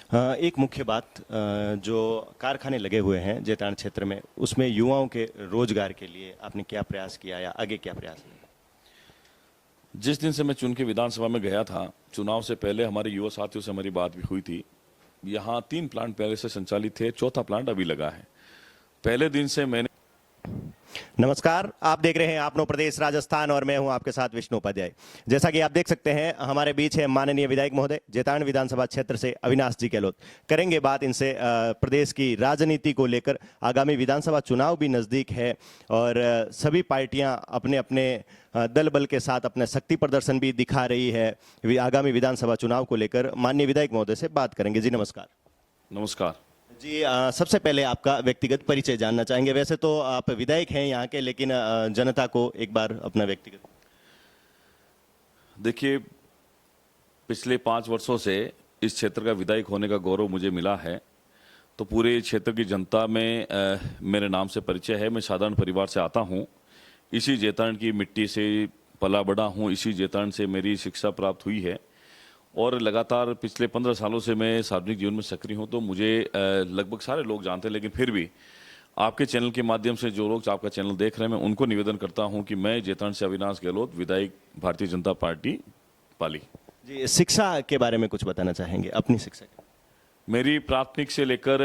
एक मुख्य बात जो कारखाने लगे हुए हैं जैतारण क्षेत्र में, उसमें युवाओं के रोजगार के लिए आपने क्या प्रयास किया या आगे क्या प्रयास है? जिस दिन से मैं चुन के विधानसभा में गया था, चुनाव से पहले हमारे युवा साथियों से हमारी बात भी हुई थी। यहाँ 3 प्लांट पहले से संचालित थे, चौथा प्लांट अभी लगा है। पहले दिन से मैंने नमस्कार, आप देख रहे हैं आपनो प्रदेश राजस्थान और मैं हूं आपके साथ विष्णु उपाध्याय। जैसा कि आप देख सकते हैं हमारे बीच है माननीय विधायक महोदय जैतारण विधानसभा क्षेत्र से अविनाश जी गहलोत। करेंगे बात इनसे प्रदेश की राजनीति को लेकर। आगामी विधानसभा चुनाव भी नजदीक है और सभी पार्टियां अपने अपने दल बल के साथ अपना शक्ति प्रदर्शन भी दिखा रही है आगामी विधानसभा चुनाव को लेकर। माननीय विधायक महोदय से बात करेंगे। जी नमस्कार। नमस्कार। जी सबसे पहले आपका व्यक्तिगत परिचय जानना चाहेंगे। वैसे तो आप विधायक हैं यहाँ के, लेकिन जनता को एक बार अपना व्यक्तिगत। देखिए, पिछले 5 वर्षों से इस क्षेत्र का विधायक होने का गौरव मुझे मिला है। तो पूरे क्षेत्र की जनता में मेरे नाम से परिचय है। मैं साधारण परिवार से आता हूँ, इसी जैतारण की मिट्टी से पला बड़ा हूँ, इसी जैतारण से मेरी शिक्षा प्राप्त हुई है और लगातार पिछले 15 सालों से मैं सार्वजनिक जीवन में सक्रिय हूं। तो मुझे लगभग सारे लोग जानते हैं, लेकिन फिर भी आपके चैनल के माध्यम से जो लोग आपका चैनल देख रहे हैं, मैं उनको निवेदन करता हूं कि मैं जैतारण से अविनाश गहलोत, विधायक भारतीय जनता पार्टी पाली। जी शिक्षा के बारे में कुछ बताना चाहेंगे, अपनी शिक्षा? मेरी प्राथमिक से लेकर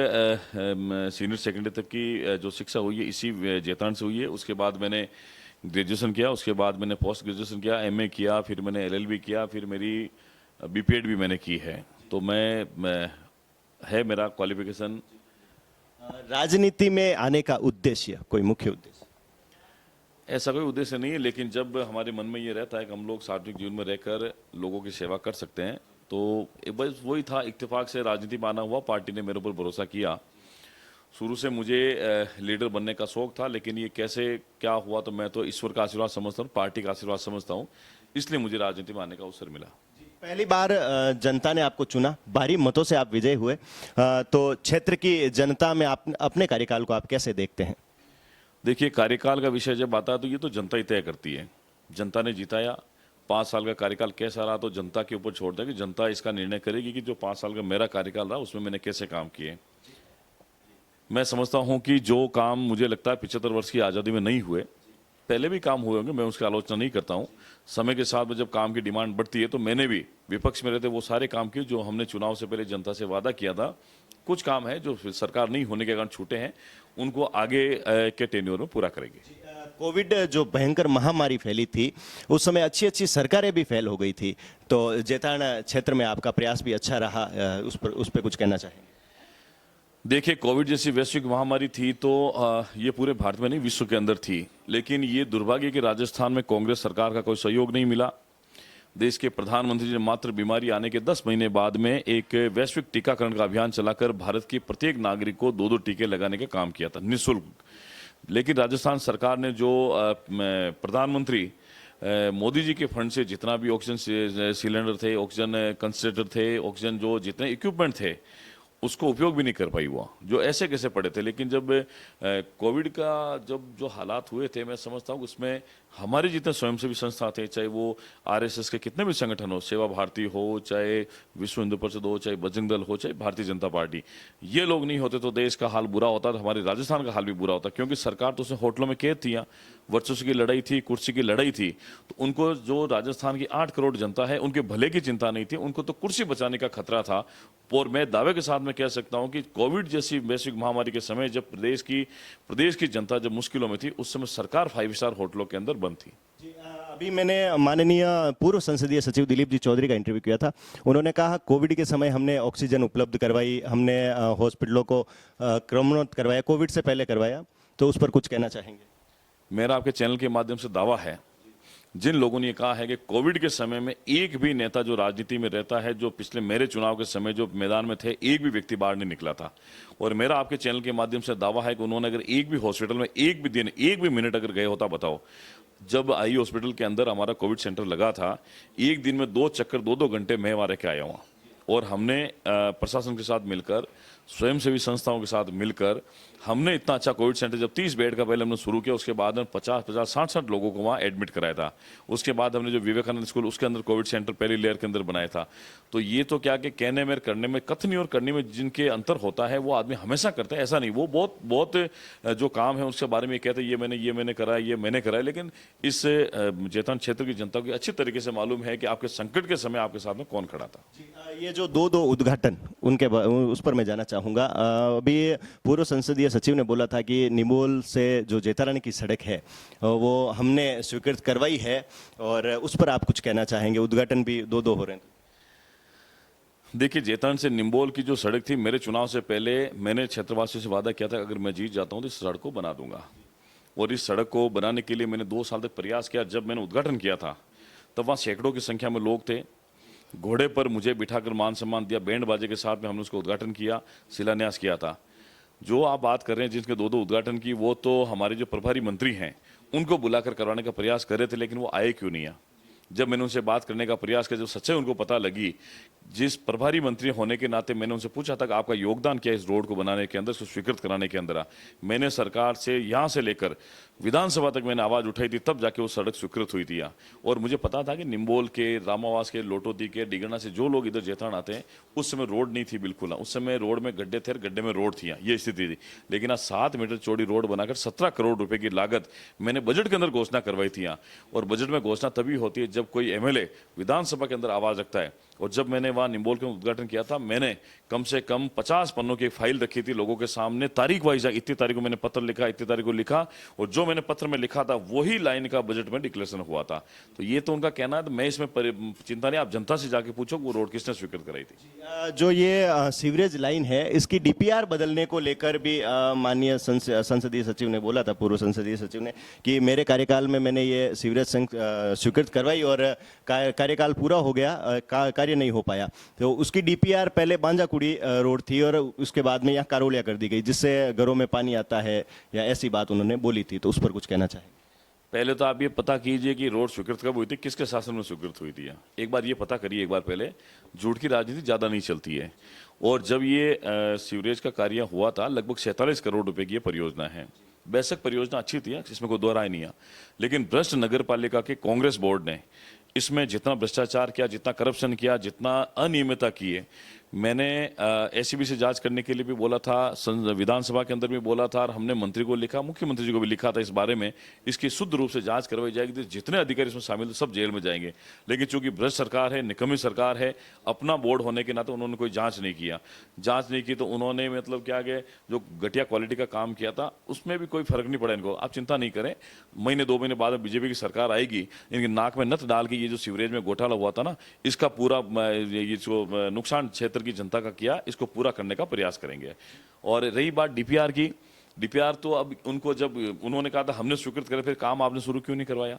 सीनियर सेकेंडरी तक की जो शिक्षा हुई है इसी जैतारण से हुई है। उसके बाद मैंने ग्रेजुएशन किया, उसके बाद मैंने पोस्ट ग्रेजुएशन किया, MA किया, फिर मैंने LLB किया, फिर मेरी BPED भी मैंने की है। तो मैं है मेरा क्वालिफिकेशन। राजनीति में आने का उद्देश्य, कोई मुख्य उद्देश्य? ऐसा कोई उद्देश्य नहीं है, लेकिन जब हमारे मन में ये रहता है कि हम लोग सार्वजनिक जीवन में रहकर लोगों की सेवा कर सकते हैं, तो बस वही था। इत्तेफाक से राजनीति में आना हुआ, पार्टी ने मेरे ऊपर भरोसा किया। शुरू से मुझे लीडर बनने का शौक था, लेकिन ये कैसे क्या हुआ तो मैं तो ईश्वर का आशीर्वाद समझता हूँ, पार्टी का आशीर्वाद समझता हूँ, इसलिए मुझे राजनीति में आने का अवसर मिला। पहली बार जनता ने आपको चुना, भारी मतों से आप विजय हुए, तो क्षेत्र की जनता में आप अपने कार्यकाल को आप कैसे देखते हैं? देखिए, कार्यकाल का विषय जब आता है तो ये तो जनता ही तय करती है। जनता ने जिताया, 5 साल का कार्यकाल कैसा रहा तो जनता के ऊपर छोड़ दिया कि जनता इसका निर्णय करेगी कि जो 5 साल का मेरा कार्यकाल रहा उसमें मैंने कैसे काम किए। मैं समझता हूं कि जो काम मुझे लगता है 75 वर्ष की आज़ादी में नहीं हुए, पहले भी काम हुए होंगे, मैं उसकी आलोचना नहीं करता हूं। समय के साथ में जब काम की डिमांड बढ़ती है तो मैंने भी विपक्ष में रहते वो सारे काम किए जो हमने चुनाव से पहले जनता से वादा किया था। कुछ काम है जो सरकार नहीं होने के कारण छूटे हैं, उनको आगे के टेन्योर में पूरा करेंगे। कोविड जो भयंकर महामारी फैली थी, उस समय अच्छी अच्छी सरकारें भी फेल हो गई थी, तो जैतारण क्षेत्र में आपका प्रयास भी अच्छा रहा, उस पर कुछ कहना चाहेंगे? देखिए, कोविड जैसी वैश्विक महामारी थी तो ये पूरे भारत में नहीं, विश्व के अंदर थी। लेकिन ये दुर्भाग्य कि राजस्थान में कांग्रेस सरकार का कोई सहयोग नहीं मिला। देश के प्रधानमंत्री ने मात्र बीमारी आने के 10 महीने बाद में एक वैश्विक टीकाकरण का अभियान चलाकर भारत के प्रत्येक नागरिक को 2-2 टीके लगाने का काम किया था, निःशुल्क। लेकिन राजस्थान सरकार ने जो प्रधानमंत्री मोदी जी के फंड से जितना भी ऑक्सीजन सिलेंडर थे, ऑक्सीजन कंसंट्रेटर थे, ऑक्सीजन जो जितने इक्विपमेंट थे, उसको उपयोग भी नहीं कर पाई हुआ, जो ऐसे कैसे पड़े थे। लेकिन जब कोविड का जब जो हालात हुए थे, मैं समझता हूँ उसमें हमारे जितने स्वयंसेवी संस्था थे, चाहे वो RSS के कितने भी संगठन हो, सेवा भारती हो, चाहे विश्व हिंदू परिषद हो, चाहे बजरंग दल हो, चाहे भारतीय जनता पार्टी, ये लोग नहीं होते तो देश का हाल बुरा होता, तो हमारे राजस्थान का हाल भी बुरा होता। क्योंकि सरकार तो उसमें होटलों में कैद थी, वर्चस्व की लड़ाई थी, कुर्सी की लड़ाई थी। तो उनको, जो राजस्थान की 8 करोड़ जनता है, उनके भले की चिंता नहीं थी, उनको तो कुर्सी बचाने का खतरा था। और मैं दावे के साथ में कह सकता हूं कि कोविड जैसी वैश्विक महामारी के समय जब प्रदेश की जनता जब मुश्किलों में थी, उस समय सरकार 5 स्टार होटलों के अंदर बंद थी। अभी मैंने माननीय पूर्व संसदीय सचिव दिलीप जी चौधरी का इंटरव्यू किया था। उन्होंने कहा कोविड के समय हमने ऑक्सीजन उपलब्ध करवाई, हमने हॉस्पिटलों को क्रमोन्नत करवाया, कोविड से पहले करवाया, तो उस पर कुछ कहना चाहेंगे? मेरा आपके चैनल के माध्यम से दावा है, जिन लोगों ने ये कहा है कि कोविड के समय में एक भी नेता जो राजनीति में रहता है, जो पिछले मेरे चुनाव के समय जो मैदान में थे, एक भी व्यक्ति बाहर नहीं निकला था। और मेरा आपके चैनल के माध्यम से दावा है कि उन्होंने अगर एक भी हॉस्पिटल में एक भी दिन, एक भी मिनट अगर गए होता, बताओ, जब आई हॉस्पिटल के अंदर हमारा कोविड सेंटर लगा था, एक दिन में 2 चक्कर 2-2 घंटे मैं वहां रह के आया हुआ। और हमने प्रशासन के साथ मिलकर, स्वयंसेवी संस्थाओं के साथ मिलकर हमने इतना अच्छा कोविड सेंटर, जब 30 बेड का पहले हमने शुरू किया, उसके बाद में 50-50, 60-60 लोगों को वहाँ एडमिट कराया था। उसके बाद हमने जो विवेकानंद स्कूल उसके अंदर कोविड सेंटर पहली लेयर के अंदर बनाया था। तो ये तो क्या कि कहने में, करने में, कथनी और करने में जिनके अंतर होता है वो आदमी हमेशा करता है, ऐसा नहीं। वो बहुत बहुत जो काम है उसके बारे में कहते हैं ये मैंने करा है, ये मैंने करा है, लेकिन इस जैतान क्षेत्र की जनता को अच्छी तरीके से मालूम है कि आपके संकट के समय आपके साथ में कौन खड़ा था। ये जो दो उद्घाटन उस पर मैं जाना चाहूंगा। अभी पूर्व संसदीय सचिव ने बोला था कि निमोल से जो जेतारानी की सड़क है वो हमने स्वीकृत करवाई है, और उस पर आप कुछ कहना चाहेंगे? उद्घाटन भी दो हो रहे हैं। देखिए, जेतान से निम्बोल की जो सड़क थी, मेरे चुनाव से पहले मैंने क्षेत्रवासियों से वादा किया था अगर मैं जीत जाता हूं तो इस सड़क को बना दूंगा। और इस सड़क को बनाने के लिए मैंने 2 साल तक प्रयास किया। जब मैंने उद्घाटन किया था तब वहाँ सैकड़ों की संख्या में लोग थे, घोड़े पर मुझे बिठाकर मान सम्मान दिया, बैंड बाजे के साथ में हमने उसको उद्घाटन किया, शिलान्यास किया था। जो आप बात कर रहे हैं जिनके 2-2 उद्घाटन की, वो तो हमारे जो प्रभारी मंत्री हैं उनको बुलाकर करवाने का प्रयास कर रहे थे, लेकिन वो आए क्यों नहीं है? जब मैंने उनसे बात करने का प्रयास किया, जब सच्चाई उनको पता लगी, जिस प्रभारी मंत्री होने के नाते मैंने उनसे पूछा था कि आपका योगदान क्या है इस रोड को बनाने के अंदर, इसको स्वीकृत कराने के अंदर। मैंने सरकार से यहाँ से लेकर विधानसभा तक मैंने आवाज उठाई थी, तब जाके वो सड़क स्वीकृत हुई थी। और मुझे पता था कि निम्बोल के, रामावास के, लोटोदी के, डिगना से जो लोग इधर जेतान आते हैं, उस समय रोड नहीं थी बिल्कुल। उस समय रोड में गड्ढे थे, गड्ढे में रोड थी, ये स्थिति थी। लेकिन आज 7 मीटर चौड़ी रोड बनाकर 17 करोड़ रुपए की लागत मैंने बजट के अंदर घोषणा करवाई थी। और बजट में घोषणा तभी होती है जब कोई एमएलए विधानसभा के अंदर आवाज रखता है। और जब मैंने वहां निम्बोल के उद्घाटन किया था, मैंने कम से कम 50 पन्नों की एक फाइल रखी थी लोगों के सामने, तारीख वाइज, इतनी तारीख को मैंने पत्र लिखा, इतनी तारीख को लिखा, और जो मैंने पत्र में लिखा था वही लाइन का बजट में डिक्लेरेशन हुआ था। तो ये तो उनका कहना है, तो मैं इसमें चिंता नहीं, आप जनता से जाके पूछो वो रोड किसने स्वीकृत कराई थी। जो ये सीवरेज लाइन है, इसकी डीपीआर बदलने को लेकर भी माननीय संसदीय सचिव ने बोला था, पूर्व संसदीय सचिव ने, कि मेरे कार्यकाल में मैंने ये सीवरेज स्वीकृत करवाई और कार्यकाल पूरा हो गया, कार्य नहीं हो पाया। तो उसकी डीपीआर पहले बांजाकुड़ी रोड थी और उसके बाद में यहाँ कारोलिया कर दी गई, जिससे घरों में पानी आता है, या ऐसी बात उन्होंने बोली थी। तो उस पर कुछ कहना चाहेंगे? पहले तो आप ये पता कीजिए कि रोड स्वीकृत कब हुई थी, किसके शासन में स्वीकृत हुई थी। एक बार ये पता करिए, एक बार पहले। झूठ की राजनीति ज़्यादा नहीं चलती है। और जब ये सीवरेज का कार्य हुआ था, लगभग 47 करोड़ रुपए की ये परियोजना है। बेशक परियोजना अच्छी थी, इसमें कोई दो राय नहीं है, लेकिन भ्रष्ट नगर पालिका के कांग्रेस बोर्ड ने इसमें जितना भ्रष्टाचार किया, जितना करप्शन किया, जितना अनियमितता की है, मैंने एसीबी से जांच करने के लिए भी बोला था, विधानसभा के अंदर भी बोला था, और हमने मंत्री को लिखा, मुख्यमंत्री जी को भी लिखा था इस बारे में। इसकी शुद्ध रूप से जांच करवाई जाएगी, तो जितने अधिकारी इसमें शामिल थे सब जेल में जाएंगे। लेकिन चूंकि भ्रष्ट सरकार है, निकम्मी सरकार है, अपना बोर्ड होने के नाते उन्होंने कोई जांच नहीं किया। जांच नहीं की तो उन्होंने मतलब क्या गए, जो घटिया क्वालिटी का काम किया था उसमें भी कोई फर्क नहीं पड़ा इनको। आप चिंता नहीं करें, महीने 2 महीने बाद में बीजेपी की सरकार आएगी, इनकी नाक में नथ डाल के ये जो सीवरेज में घोटाला हुआ था ना, इसका पूरा ये जो नुकसान क्षेत्र की जनता का किया, इसको पूरा करने का प्रयास करेंगे। और रही बात डीपीआर की, डीपीआर तो अब उनको, जब उन्होंने कहा था हमने स्वीकृत करे, फिर काम आपने शुरू क्यों नहीं करवाया?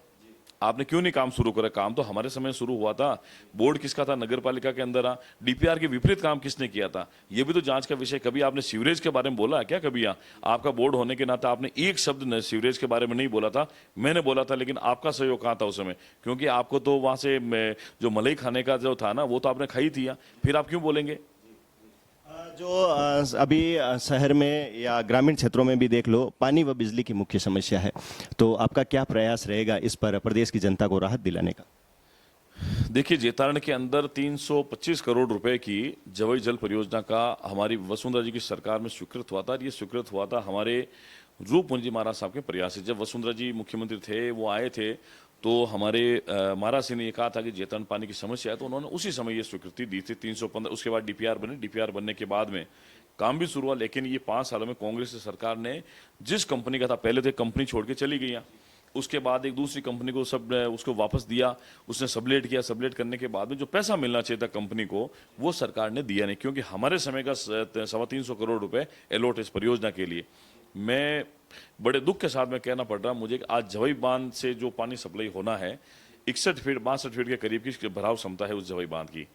आपने क्यों नहीं काम शुरू करा? काम तो हमारे समय शुरू हुआ था। बोर्ड किसका था? नगर पालिका के अंदर। डीपीआर के विपरीत काम किसने किया था? ये भी तो जांच का विषय। कभी आपने सीवरेज के बारे में बोला है क्या? कभी आपका बोर्ड होने के नाते आपने एक शब्द सीवरेज के बारे में नहीं बोला था। मैंने बोला था, लेकिन आपका सहयोग कहाँ था उस समय? क्योंकि आपको तो वहां से जो मलाई खाने का जो था ना, वो तो आपने खाई थी। फिर आप क्यों बोलेंगे? जो अभी शहर में या ग्रामीण क्षेत्रों में भी देख लो, पानी व बिजली की मुख्य समस्या है। तो आपका क्या प्रयास रहेगा इस पर प्रदेश की जनता को राहत दिलाने का? देखिए, जेतारण के अंदर 325 करोड़ रुपए की जवई जल परियोजना का हमारी वसुंधरा जी की सरकार में स्वीकृत हुआ था। ये स्वीकृत हुआ था हमारे रूपकुंज जी महाराज साहब के प्रयास से। जब वसुंधरा जी मुख्यमंत्री थे, वो आए थे, तो हमारे महाराज सिंह ने ये कहा था कि जेतारण पानी की समस्या है, तो उन्होंने उसी समय ये स्वीकृति दी थी 315। उसके बाद डीपीआर बने, डीपीआर बनने के बाद में काम भी शुरू हुआ। लेकिन ये 5 सालों में कांग्रेस की सरकार ने जिस कंपनी का था, पहले तो कंपनी छोड़ के चली गई, उसके बाद एक दूसरी कंपनी को उसको वापस दिया, उसने सबलेट किया। सबलेट करने के बाद में जो पैसा मिलना चाहिए था कंपनी को, वो सरकार ने दिया नहीं, क्योंकि हमारे समय का 325 करोड़ रुपए अलॉट इस परियोजना के लिए। मैं बड़े दुख के साथ में कहना पड़ रहा मुझे कि आज जवई बांध से जो पानी सप्लाई होना है, 61 फीट 62 फीट के करीब की भराव क्षमता है उस जवई बांध की।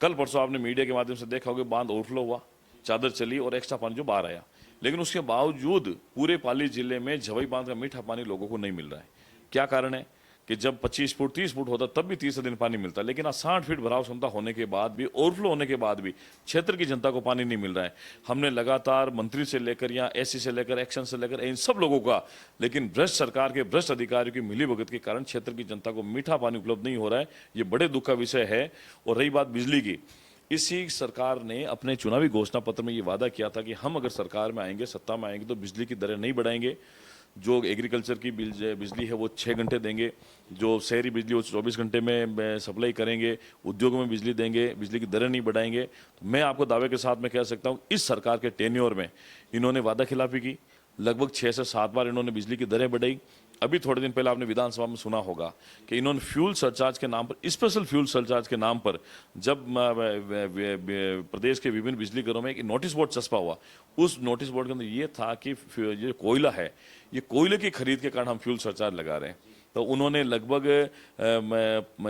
कल परसों आपने मीडिया के माध्यम से देखा होगा, बांध ओवरफ्लो हुआ, चादर चली और एक्स्ट्रा पानी जो बाहर आया। लेकिन उसके बावजूद पूरे पाली जिले में जवई बांध का मीठा पानी लोगों को नहीं मिल रहा है। क्या कारण है? कि जब 25 फुट 30 फुट होता तब भी 30 दिन पानी मिलता, लेकिन आज 60 फीट भराव क्षमता होने के बाद भी, ओवरफ्लो होने के बाद भी क्षेत्र की जनता को पानी नहीं मिल रहा है। हमने लगातार मंत्री से लेकर या एससी से लेकर एक्शन से लेकर इन सब लोगों का, लेकिन भ्रष्ट सरकार के भ्रष्ट अधिकारियों की मिलीभगत के कारण क्षेत्र की जनता को मीठा पानी उपलब्ध नहीं हो रहा है। ये बड़े दुख का विषय है। और रही बात बिजली की, इसी सरकार ने अपने चुनावी घोषणा पत्र में ये वादा किया था कि हम अगर सरकार में आएंगे, सत्ता में आएंगे, तो बिजली की दरें नहीं बढ़ाएंगे। जो एग्रीकल्चर की बिजली है वो 6 घंटे देंगे, जो शहरी बिजली वो 24 घंटे में सप्लाई करेंगे, उद्योगों में बिजली देंगे, बिजली की दरें नहीं बढ़ाएंगे। तो मैं आपको दावे के साथ में कह सकता हूँ, इस सरकार के टेन्योर में इन्होंने वादा खिलाफी की, लगभग 6 से 7 बार इन्होंने बिजली की दरें बढ़ाई। अभी थोड़े दिन पहले आपने विधानसभा में सुना होगा कि इन्होंने फ्यूल सरचार्ज के नाम पर, स्पेशल फ्यूल सरचार्ज के नाम पर, जब प्रदेश के विभिन्न बिजली घरों में एक नोटिस बोर्ड चस्पा हुआ, उस नोटिस बोर्ड के अंदर ये था कि ये कोयला है, ये कोयले की खरीद के कारण हम फ्यूल सरचार्ज लगा रहे हैं। तो उन्होंने लगभग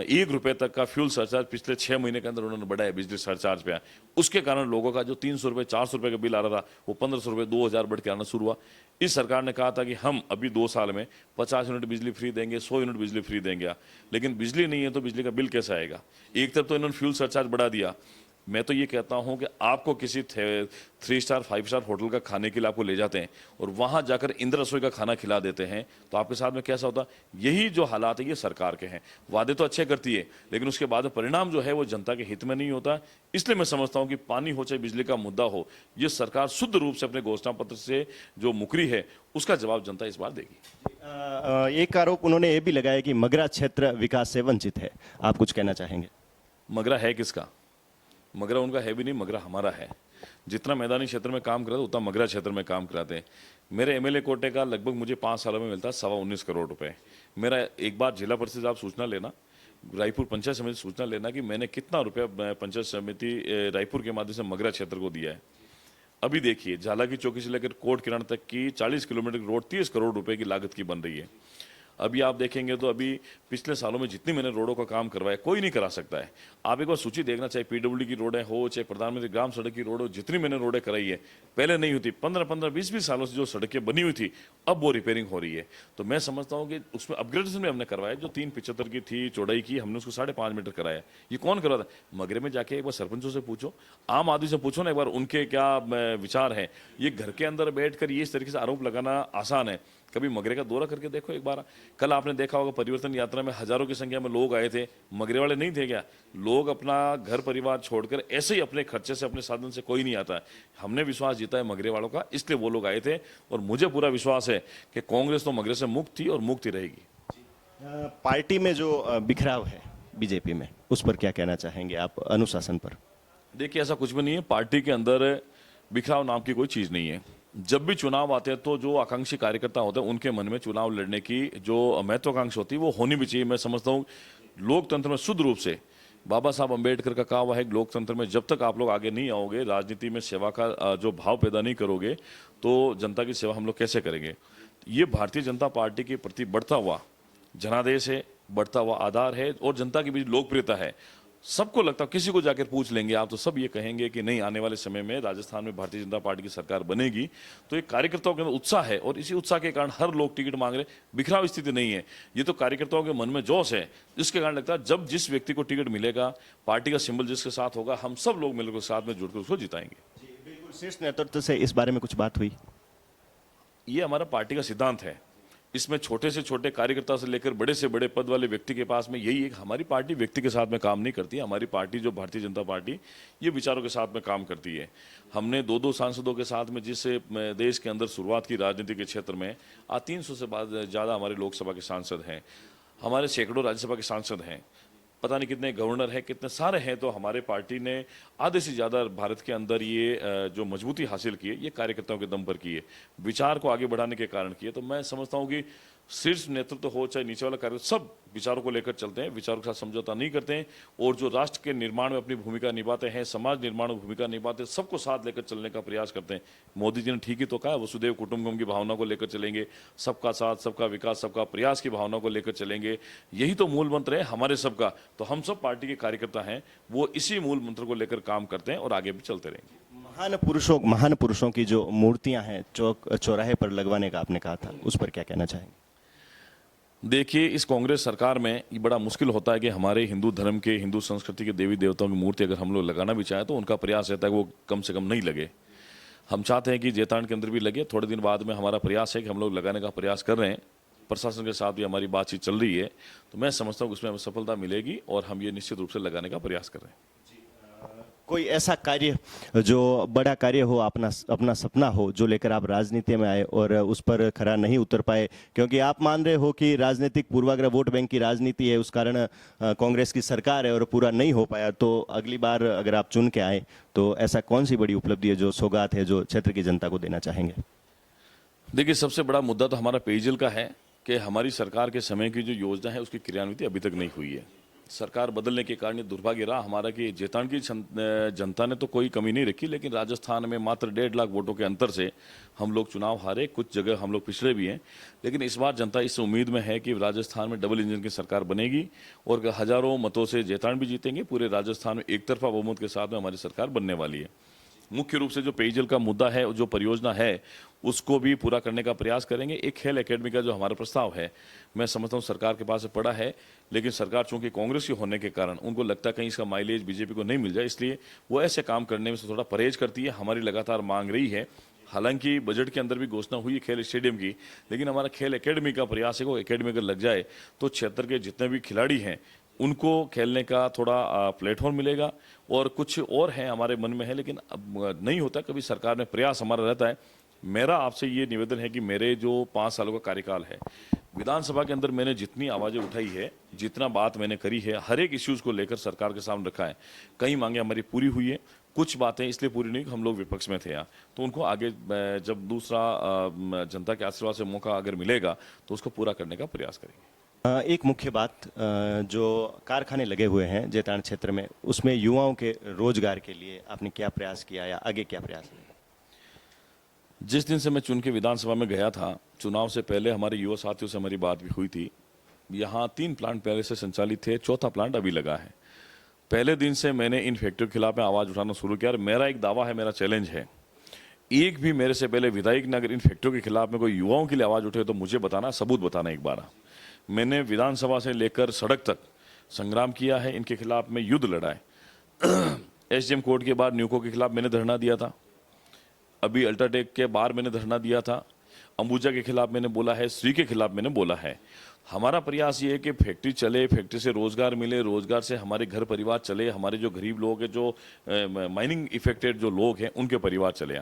1 रुपए तक का फ्यूल सरचार्ज पिछले 6 महीने के अंदर उन्होंने बढ़ाया बिजली सरचार्ज पे। उसके कारण लोगों का जो 300 रुपए 400 रुपए का बिल आ रहा था वो 1500 रुपए 2000 बढ़ के आना शुरू हुआ। इस सरकार ने कहा था कि हम अभी 2 साल में 50 यूनिट बिजली फ्री देंगे, 100 यूनिट बिजली फ्री देंगे, लेकिन बिजली नहीं है तो बिजली का बिल कैसे आएगा? एक तरफ तो इन्होंने फ्यूल सरचार्ज बढ़ा दिया। मैं तो ये कहता हूं कि आपको किसी 3 स्टार 5 स्टार होटल का खाने के लिए आपको ले जाते हैं और वहां जाकर इंदिरा रसोई का खाना खिला देते हैं, तो आपके साथ में कैसा होता? यही जो हालात है ये सरकार के हैं। वादे तो अच्छे करती है, लेकिन उसके बाद परिणाम जो है वो जनता के हित में नहीं होता। इसलिए मैं समझता हूं कि पानी हो चाहे बिजली का मुद्दा हो, ये सरकार शुद्ध रूप से अपने घोषणा पत्र से जो मुकरी है उसका जवाब जनता इस बार देगी। एक आरोप उन्होंने ये भी लगाया कि मगरा क्षेत्र विकास से वंचित है, आप कुछ कहना चाहेंगे? मगरा है किसका? मगरा उनका है भी नहीं, मगरा हमारा है। जितना मैदानी क्षेत्र में काम कराते उतना मगरा क्षेत्र में काम कराते हैं। मेरे एमएलए कोटे का लगभग मुझे 5 सालों में मिलता है 19.25 करोड़ रुपए। मेरा एक बार जिला परिषद आप सूचना लेना, रायपुर पंचायत समिति सूचना लेना कि मैंने कितना रुपया पंचायत समिति रायपुर के माध्यम से मगरा क्षेत्र को दिया है। अभी देखिए, झाला की चौकी से लेकर कोट किरण तक की 40 किलोमीटर की रोड 30 करोड़ रुपए की लागत की बन रही है। अभी आप देखेंगे तो अभी पिछले सालों में जितनी मैंने रोडों का काम करवाया कोई नहीं करा सकता है। आप एक बार सूची देखना, चाहे पीडब्ल्यूडी की रोडें हो, चाहे प्रधानमंत्री ग्राम सड़क की रोड हो, जितनी मैंने रोडें कराई है पहले नहीं होती। 15-15 20-20 सालों से जो सड़कें बनी हुई थी अब वो रिपेयरिंग हो रही है। तो मैं समझता हूँ कि उसमें अपग्रेडेशन भी हमने करवाया। जो 375 की थी चौड़ाई की, हमने उसको 5.5 मीटर कराया। ये कौन करवा था? मगरे में जाके एक बार सरपंचों से पूछो, आम आदमी से पूछो ना एक बार, उनके क्या विचार है। ये घर के अंदर बैठ कर ये इस तरीके से आरोप लगाना आसान है। कभी मगरे का दौरा करके देखो एक बार। कल आपने देखा होगा परिवर्तन यात्रा में हजारों की संख्या में लोग आए थे। मगरे वाले नहीं थे क्या? लोग अपना घर परिवार छोड़कर ऐसे ही अपने खर्चे से, अपने साधन से कोई नहीं आता है। हमने विश्वास जीता है मगरे वालों का, इसलिए वो लोग आए थे। और मुझे पूरा विश्वास है कि कांग्रेस तो मगरे से मुक्त थी और मुक्त ही रहेगी। पार्टी में जो बिखराव है बीजेपी में, उस पर क्या कहना चाहेंगे आप, अनुशासन पर? देखिए, ऐसा कुछ भी नहीं है। पार्टी के अंदर बिखराव नाम की कोई चीज नहीं है। जब भी चुनाव आते हैं तो जो आकांक्षी कार्यकर्ता होते हैं उनके मन में चुनाव लड़ने की जो महत्वाकांक्षा होती है वो होनी भी चाहिए। मैं समझता हूँ लोकतंत्र में शुद्ध रूप से बाबा साहब अंबेडकर का कहा हुआ है, लोकतंत्र में जब तक आप लोग आगे नहीं आओगे, राजनीति में सेवा का जो भाव पैदा नहीं करोगे, तो जनता की सेवा हम लोग कैसे करेंगे? ये भारतीय जनता पार्टी के प्रति बढ़ता हुआ जनादेश है, बढ़ता हुआ आधार है और जनता के बीच लोकप्रियता है। सबको लगता है, किसी को जाकर पूछ लेंगे आप तो सब ये कहेंगे कि नहीं, आने वाले समय में राजस्थान में भारतीय जनता पार्टी की सरकार बनेगी। तो एक कार्यकर्ताओं के अंदर उत्साह है और इसी उत्साह के कारण हर लोग टिकट मांग रहे। बिखराव स्थिति नहीं है, ये तो कार्यकर्ताओं के मन में जोश है, जिसके कारण लगता है जब जिस व्यक्ति को टिकट मिलेगा, पार्टी का सिंबल जिसके साथ होगा, हम सब लोग मिलकर साथ में जुड़कर उसको जिताएंगे। बिल्कुल, शीर्ष नेतृत्व से इस बारे में कुछ बात हुई? ये हमारा पार्टी का सिद्धांत है। इसमें छोटे से छोटे कार्यकर्ता से लेकर बड़े से बड़े पद वाले व्यक्ति के पास में यही एक, हमारी पार्टी व्यक्ति के साथ में काम नहीं करती है। हमारी पार्टी जो भारतीय जनता पार्टी, ये विचारों के साथ में काम करती है। हमने 2-2 सांसदों के साथ में जिस देश के अंदर शुरुआत की राजनीति के क्षेत्र में, आज 300 से ज़्यादा हमारे लोकसभा के सांसद हैं, हमारे सैकड़ों राज्यसभा के सांसद हैं, पता नहीं कितने गवर्नर हैं, कितने सारे हैं। तो हमारे पार्टी ने आधे से ज़्यादा भारत के अंदर ये जो मजबूती हासिल की है, ये कार्यकर्ताओं के दम पर की है, विचार को आगे बढ़ाने के कारण की है। तो मैं समझता हूँ कि शीर्ष नेतृत्व हो चाहे नीचे वाला कार्यकर्ता, सब विचारों को लेकर चलते हैं, विचारों के साथ समझौता नहीं करते हैं और जो राष्ट्र के निर्माण में अपनी भूमिका निभाते हैं, समाज निर्माण में भूमिका निभाते हैं, सबको साथ लेकर चलने का प्रयास करते हैं। मोदी जी ने ठीक ही तो कहा, वसुदेव कुटुंबकम की भावना को लेकर चलेंगे, सबका साथ, सबका विकास, सबका प्रयास की भावना को लेकर चलेंगे। यही तो मूल मंत्र है हमारे सबका। तो हम सब पार्टी के कार्यकर्ता हैं, वो इसी मूल मंत्र को लेकर काम करते हैं और आगे भी चलते रहेंगे। महान पुरुषों की जो मूर्तियां हैं चौक चौराहे पर लगवाने का आपने कहा था, उस पर क्या कहना चाहेंगे? देखिए, इस कांग्रेस सरकार में ये बड़ा मुश्किल होता है कि हमारे हिंदू धर्म के, हिंदू संस्कृति के देवी देवताओं की मूर्ति अगर हम लोग लगाना भी चाहें तो उनका प्रयास रहता है कि वो कम से कम नहीं लगे। हम चाहते हैं कि जैतारण के अंदर भी लगे। थोड़े दिन बाद में हमारा प्रयास है कि हम लोग लगाने का प्रयास कर रहे हैं। प्रशासन के साथ भी हमारी बातचीत चल रही है, तो मैं समझता हूँ कि उसमें हमें सफलता मिलेगी और हम ये निश्चित रूप से लगाने का प्रयास कर रहे हैं। कोई ऐसा कार्य जो बड़ा कार्य हो, अपना अपना सपना हो, जो लेकर आप राजनीति में आए और उस पर खरा नहीं उतर पाए, क्योंकि आप मान रहे हो कि राजनीतिक पूर्वाग्रह वोट बैंक की राजनीति है, उस कारण कांग्रेस की सरकार है और पूरा नहीं हो पाया, तो अगली बार अगर आप चुन के आए तो ऐसा कौन सी बड़ी उपलब्धि है, जो सौगात है, जो क्षेत्र की जनता को देना चाहेंगे? देखिए, सबसे बड़ा मुद्दा तो हमारा पेयजल का है कि हमारी सरकार के समय की जो योजना है उसकी क्रियान्वित अभी तक नहीं हुई है। सरकार बदलने के कारण ये दुर्भाग्य रहा हमारा कि जैतारण की जनता ने तो कोई कमी नहीं रखी, लेकिन राजस्थान में मात्र 1.5 लाख वोटों के अंतर से हम लोग चुनाव हारे। कुछ जगह हम लोग पिछड़े भी हैं, लेकिन इस बार जनता इस उम्मीद में है कि राजस्थान में डबल इंजन की सरकार बनेगी और हजारों मतों से जैतारण भी जीतेंगे। पूरे राजस्थान में एक तरफा बहुमत के साथ में हमारी सरकार बनने वाली है। मुख्य रूप से जो पेयजल का मुद्दा है, जो परियोजना है, उसको भी पूरा करने का प्रयास करेंगे। एक खेल एकेडमी का जो हमारा प्रस्ताव है, मैं समझता हूँ सरकार के पास से पड़ा है, लेकिन सरकार चूंकि कांग्रेस की होने के कारण उनको लगता है कहीं इसका माइलेज बीजेपी को नहीं मिल जाए, इसलिए वो ऐसे काम करने में से थोड़ा परहेज करती है। हमारी लगातार मांग रही है, हालांकि बजट के अंदर भी घोषणा हुई है खेल स्टेडियम की, लेकिन हमारा खेल एकेडमी का प्रयास है, वो एकेडमी अगर लग जाए तो क्षेत्र के जितने भी खिलाड़ी हैं उनको खेलने का थोड़ा प्लेटफॉर्म मिलेगा। और कुछ और है हमारे मन में है, लेकिन अब नहीं होता, कभी सरकार में प्रयास हमारा रहता है। मेरा आपसे ये निवेदन है कि मेरे जो 5 सालों का कार्यकाल है, विधानसभा के अंदर मैंने जितनी आवाज़ें उठाई है, जितना बात मैंने करी है, हर एक इश्यूज़ को लेकर सरकार के सामने रखा है। कई मांगे हमारी पूरी हुई है, कुछ बातें इसलिए पूरी नहीं कि हम लोग विपक्ष में थे यहाँ, तो उनको आगे जब दूसरा जनता के आशीर्वाद से मौका अगर मिलेगा तो उसको पूरा करने का प्रयास करेंगे। एक मुख्य बात, जो कारखाने लगे हुए हैं जैतारण क्षेत्र में, उसमें युवाओं के रोजगार के लिए आपने क्या प्रयास किया या आगे क्या प्रयास है? जिस दिन से मैं चुन के विधानसभा में गया था, चुनाव से पहले हमारे युवा साथियों से हमारी बात भी हुई थी। यहाँ 3 प्लांट पहले से संचालित थे, चौथा प्लांट अभी लगा है। पहले दिन से मैंने इन फैक्ट्रियों के खिलाफ में आवाज़ उठाना शुरू किया और मेरा एक दावा है, मेरा चैलेंज है, एक भी मेरे से पहले विधायक ने अगर इन फैक्ट्रियों के खिलाफ में कोई युवाओं के लिए आवाज़ उठे तो मुझे बताना, सबूत बताना एक बार। मैंने विधानसभा से लेकर सड़क तक संग्राम किया है, इनके खिलाफ में युद्ध लड़ा है। एसडीएम कोर्ट के बाद न्यूको के खिलाफ मैंने धरना दिया था, अभी अल्ट्राटेक के बाहर मैंने धरना दिया था, अंबुजा के खिलाफ मैंने बोला है, श्री के खिलाफ मैंने बोला है। हमारा प्रयास ये है कि फैक्ट्री चले, फैक्ट्री से रोजगार मिले, रोजगार से हमारे घर परिवार चले, हमारे जो गरीब लोग हैं, जो माइनिंग इफेक्टेड जो लोग हैं, उनके परिवार चले।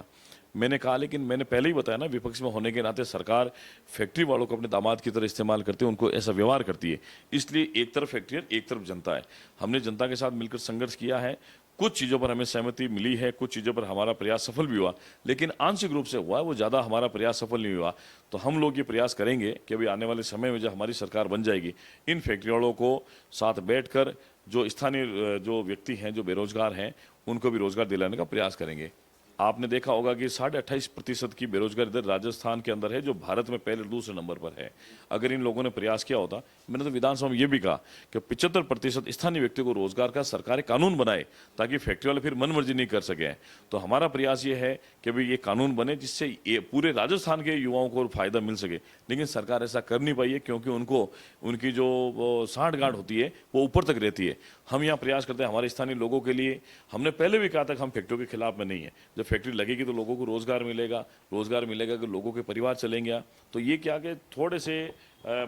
मैंने कहा, लेकिन मैंने पहले ही बताया ना, विपक्ष में होने के नाते सरकार फैक्ट्री वालों को अपने दामाद की तरह इस्तेमाल करते हैं, उनको ऐसा व्यवहार करती है। इसलिए एक तरफ फैक्ट्री है, एक तरफ जनता है। हमने जनता के साथ मिलकर संघर्ष किया है, कुछ चीज़ों पर हमें सहमति मिली है, कुछ चीज़ों पर हमारा प्रयास सफल भी हुआ, लेकिन आंशिक रूप से हुआ, वो ज़्यादा हमारा प्रयास सफल नहीं हुआ। तो हम लोग ये प्रयास करेंगे कि अभी आने वाले समय में जब हमारी सरकार बन जाएगी, इन फैक्ट्री वालों को साथ बैठकर जो स्थानीय जो व्यक्ति हैं, जो बेरोजगार हैं, उनको भी रोजगार दिलाने का प्रयास करेंगे। आपने देखा होगा कि 28.5% की बेरोजगारी दर राजस्थान के अंदर है, जो भारत में पहले दूसरे नंबर पर है। अगर इन लोगों ने प्रयास किया होता, मैंने तो विधानसभा में ये भी कहा कि 75% स्थानीय व्यक्ति को रोजगार का सरकार कानून बनाए, ताकि फैक्ट्री वाले फिर मनमर्जी नहीं कर सके। तो हमारा प्रयास ये है कि भाई ये कानून बने जिससे ये पूरे राजस्थान के युवाओं को फायदा मिल सके, लेकिन सरकार ऐसा कर नहीं पाई है, क्योंकि उनको उनकी जो सांठगांठ होती है वो ऊपर तक रहती है। हम यहाँ प्रयास करते हैं हमारे स्थानीय लोगों के लिए। हमने पहले भी कहा था कि हम फैक्ट्रियों के खिलाफ में नहीं है। जब फैक्ट्री लगेगी तो लोगों को रोजगार मिलेगा, रोजगार मिलेगा कि लोगों के परिवार चलेंगे। तो ये क्या कि थोड़े से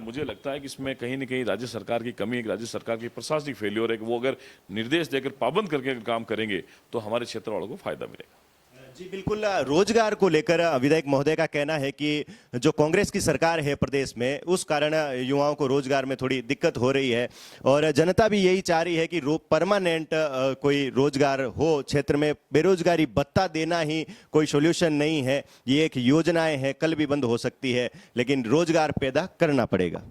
मुझे लगता है कि इसमें कहीं ना कहीं राज्य सरकार की कमी है, राज्य सरकार की प्रशासनिक फेल्योर है कि वो अगर निर्देश देकर पाबंद करके अगर काम करेंगे तो हमारे क्षेत्र वालों को फायदा मिलेगा। जी बिल्कुल, रोजगार को लेकर विधायक महोदय का कहना है कि जो कांग्रेस की सरकार है प्रदेश में, उस कारण युवाओं को रोजगार में थोड़ी दिक्कत हो रही है और जनता भी यही चाह रही है कि परमानेंट कोई रोजगार हो क्षेत्र में। बेरोजगारी भत्ता देना ही कोई सोल्यूशन नहीं है, ये एक योजनाएं हैं, कल भी बंद हो सकती है, लेकिन रोजगार पैदा करना पड़ेगा।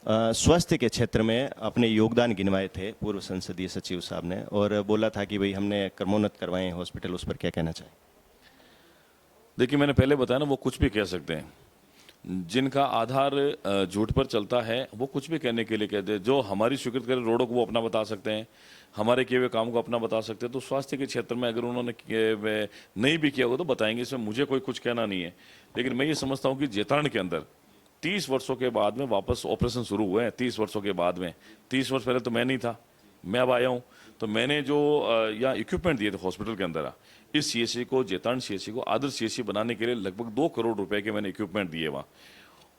स्वास्थ्य के क्षेत्र में अपने योगदान गिनवाए थे पूर्व संसदीय सचिव साहब ने, और बोला था कि भाई हमने क्रमोन्नत करवाए हैं हॉस्पिटल, उस पर क्या कहना चाहें? देखिए, मैंने पहले बताया ना, वो कुछ भी कह सकते हैं। जिनका आधार झूठ पर चलता है वो कुछ भी कहने के लिए कहते हैं। जो हमारी स्वीकृत करें रोडों को वो अपना बता सकते हैं, हमारे किए हुए काम को अपना बता सकते हैं। तो स्वास्थ्य के क्षेत्र में अगर उन्होंने नहीं भी किया होगा तो बताएंगे, इसमें मुझे कोई कुछ कहना नहीं है। लेकिन मैं ये समझता हूँ कि जैतारण के अंदर 30 वर्षों के बाद में वापस ऑपरेशन शुरू हुए हैं। 30 वर्षों के बाद में, 30 वर्ष पहले तो मैं नहीं था, मैं अब आया हूँ। तो मैंने जो यहाँ इक्विपमेंट दिए थे हॉस्पिटल के अंदर, इस सीएससी को, जेतान सीएससी को आदर्श सीएससी बनाने के लिए लगभग 2 करोड़ रुपए के मैंने इक्विपमेंट दिए वहाँ।